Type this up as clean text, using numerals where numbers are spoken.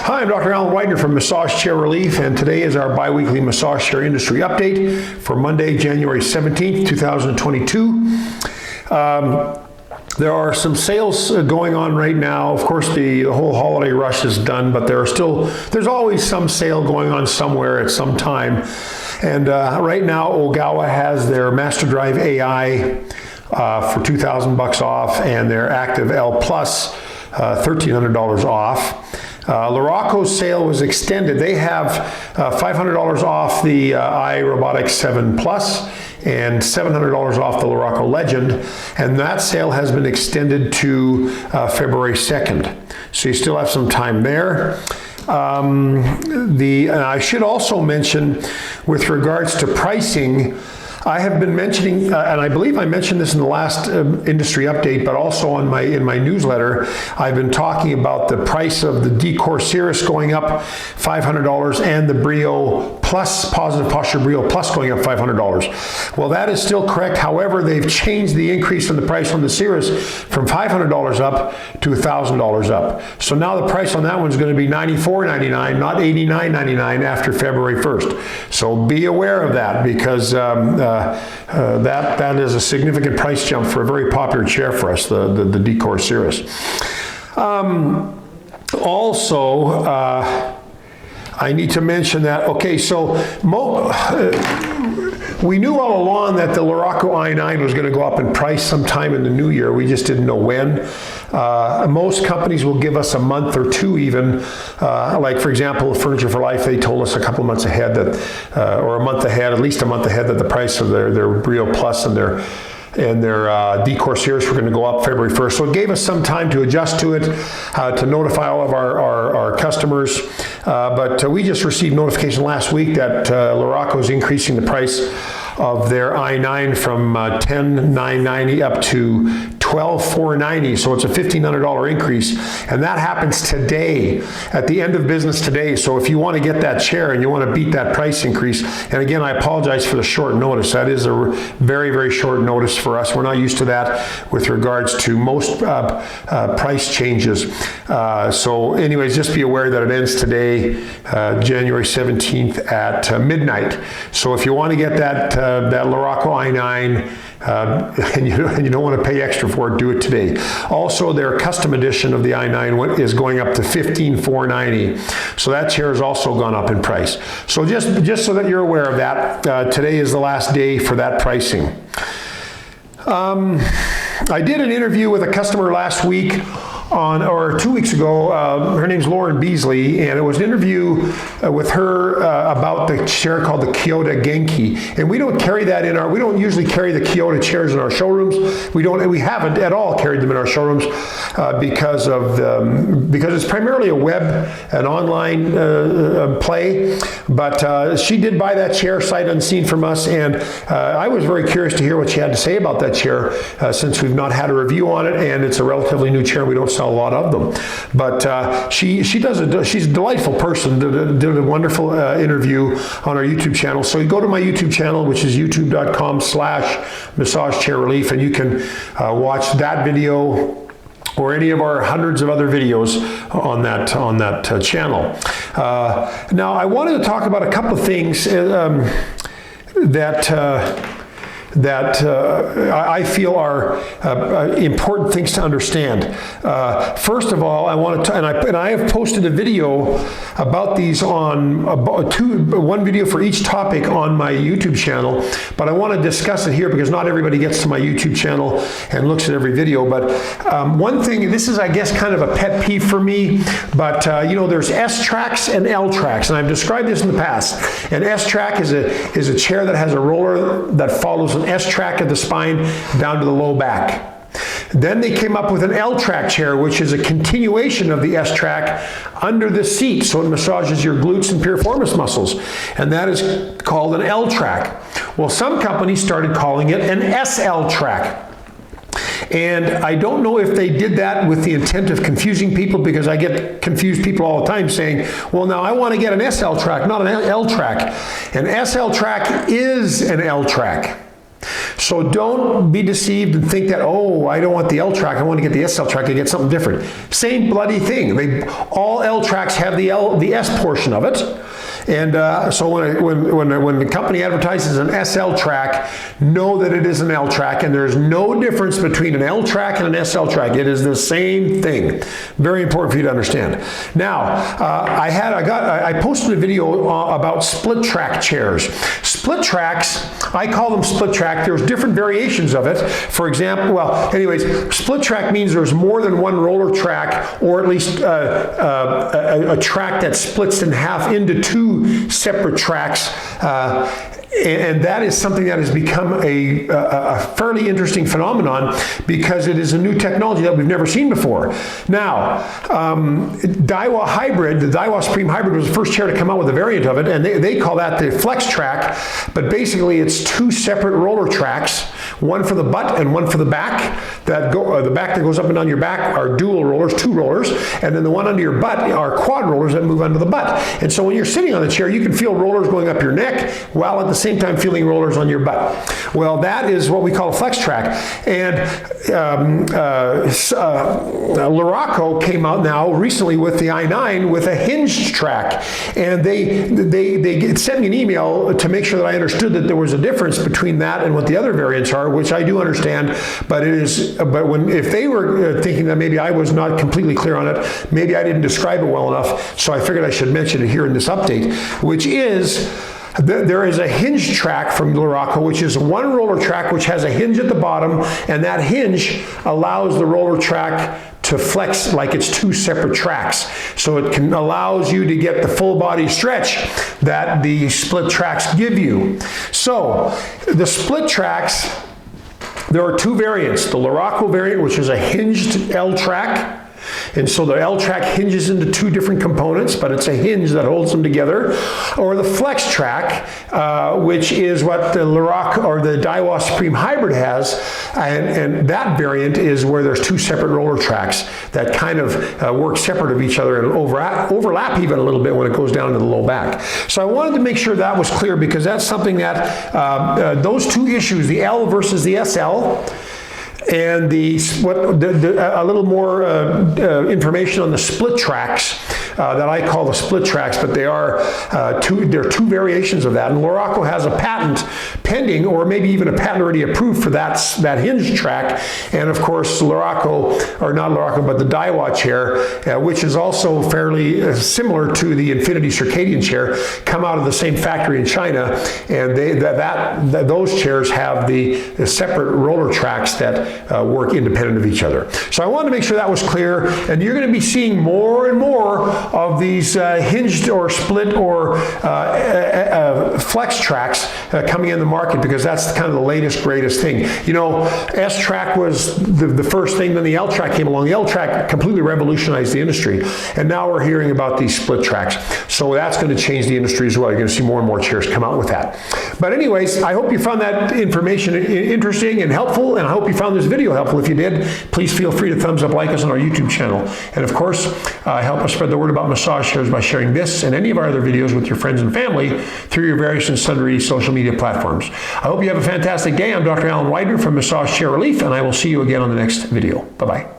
Hi, I'm Dr. Alan Widener from Massage Chair Relief, and today is our bi-weekly massage chair industry update for Monday, January 17th, 2022. There are some sales going on right now. Of course, the whole holiday rush is done, but there's always some sale going on somewhere at some time. And right now, Ogawa has their Master Drive AI for $2,000 off, and their Active L Plus $1,300 off. Luraco's sale was extended. They have $500 off the iRobotics 7 Plus and $700 off the Luraco Legend, and that sale has been extended to February 2nd. So you still have some time there. I should also mention, with regards to pricing, I have been mentioning, and I believe I mentioned this in the last industry update, but also in my newsletter, I've been talking about the price of the Decor Cirrus going up $500 and the Brio Plus, Positive Posture Brio Plus going up $500. Well, that is still correct. However, they've changed the increase in the price on the Cirrus from $500 up to $1,000 up. So now the price on that one is going to be $94.99, not $89.99 after February 1st. So be aware of that, because that is a significant price jump for a very popular chair for us, the Decor Cirrus. Also, I need to mention that, okay, so we knew all along that the Luraco i9 was going to go up in price sometime in the new year. We just didn't know when. Most companies will give us a month or two even. Like, for example, Furniture for Life, they told us a couple months ahead that, or a month ahead, at least a month ahead, that the price of their Brio Plus and their Decor Cirrus were going to go up February 1st. So it gave us some time to adjust to it, to notify all of our customers. But we just received notification last week that Luraco is increasing the price of their i9 from $10,990 up to $12,490. So it's a $1,500 increase. And that happens today, at the end of business today. So if you want to get that chair and you want to beat that price increase, and again, I apologize for the short notice. That is a very, very short notice for us. We're not used to that with regards to most price changes. So anyways, just be aware that it ends today, January 17th at midnight. So if you want to get that Luraco i9, and you don't want to pay extra for it, do it today. Also, their custom edition of the i9 is going up to $15,490. So that chair has also gone up in price. So just so that you're aware of that, today is the last day for that pricing. I did an interview with a customer last week, or 2 weeks ago. Her name's Lauren Beasley, and it was an interview with her about the chair called the Kyoto Genki. And we don't carry that we don't usually carry the Kyoto chairs in our showrooms. We haven't at all carried them in our showrooms because it's primarily an online play. But she did buy that chair sight unseen from us, and I was very curious to hear what she had to say about that chair, since we've not had a review on it, and it's a relatively new chair. We don't sell a lot of them, but she's a delightful person. Did a wonderful interview on our YouTube channel. So you go to my YouTube channel, which is youtube.com/Massage Chair Relief, and you can watch that video or any of our hundreds of other videos on that channel. Now, I wanted to talk about a couple of things that I feel are important things to understand. First of all, I want to, and I have posted a video about these on one video for each topic on my YouTube channel, but I want to discuss it here because not everybody gets to my YouTube channel and looks at every video. But one thing, this is, I guess, kind of a pet peeve for me, but there's S-tracks and L-tracks, and I've described this in the past. An S-track is a chair that has a roller that follows an S-track of the spine down to the low back. Then they came up with an L-track chair, which is a continuation of the S-track under the seat, so it massages your glutes and piriformis muscles, and that is called an L-track. Well, some companies started calling it an SL-track. And I don't know if they did that with the intent of confusing people, because I get confused people all the time saying, well, now I want to get an SL track, not an L track. An SL track is an L track. So don't be deceived and think that, oh, I don't want the L-Track, I want to get the SL track, I get something different. Same bloody thing. All L-Tracks have the S portion of it. And so when the company advertises an SL track, know that it is an L track, and there's no difference between an L track and an SL track. It is the same thing. Very important for you to understand. Now, I posted a video about split track chairs. Split tracks, I call them split track. There's different variations of it. For example, split track means there's more than one roller track, or at least a track that splits in half into two separate tracks, and that is something that has become a fairly interesting phenomenon because it is a new technology that we've never seen before. Now, Daiwa Hybrid, the Daiwa Supreme Hybrid was the first chair to come out with a variant of it, and they call that the Flex Track, but basically it's two separate roller tracks, one for the butt and one for the back. The back that goes up and down your back are dual rollers, two rollers, and then the one under your butt are quad rollers that move under the butt. And so when you're sitting on the chair, you can feel rollers going up your neck while at the same time feeling rollers on your butt. Well, that is what we call a Flex Track. And Luraco came out now recently with the i9 with a hinged track, and they sent me an email to make sure that I understood that there was a difference between that and what the other variants are, which I do understand. But if they were thinking that maybe I was not completely clear on it, maybe I didn't describe it well enough, so I figured I should mention it here in this update, which is there is a hinge track from Luraco, which is one roller track which has a hinge at the bottom, and that hinge allows the roller track to flex like it's two separate tracks. So it allows you to get the full body stretch that the split tracks give you. So the split tracks, there are two variants. The Luraco variant, which is a hinged L track, and so the L track hinges into two different components, but it's a hinge that holds them together. Or the Flex Track, which is what the Luraco or the Daiwa Supreme Hybrid has, and that variant is where there's two separate roller tracks that kind of work separate of each other and overlap even a little bit when it goes down to the low back. So I wanted to make sure that was clear, because that's something that those two issues, the L versus the SL, and a little more information on the split tracks that I call the split tracks, but there are two variations of that. And Luraco has a patent pending, or maybe even a patent already approved for that hinge track. And of course, Luraco, or not Luraco, but the Daiwa chair, which is also fairly similar to the Infinity Circadian chair, come out of the same factory in China, and those chairs have the separate roller tracks that work independent of each other. So I wanted to make sure that was clear, and you're going to be seeing more and more of these hinged or split or flex tracks coming in the market, because that's kind of the latest, greatest thing. You know, S-Track was the first thing, then the L-Track came along. The L-Track completely revolutionized the industry, and now we're hearing about these split tracks. So that's going to change the industry as well. You're going to see more and more chairs come out with that. But anyways, I hope you found that information interesting and helpful, and I hope you found this video helpful. If you did, please feel free to thumbs up, like us on our YouTube channel. And of course, help us spread the word about massage chairs by sharing this and any of our other videos with your friends and family through your various and sundry social media platforms. I hope you have a fantastic day. I'm Dr. Alan Widener from Massage Chair Relief, and I will see you again on the next video. Bye-bye.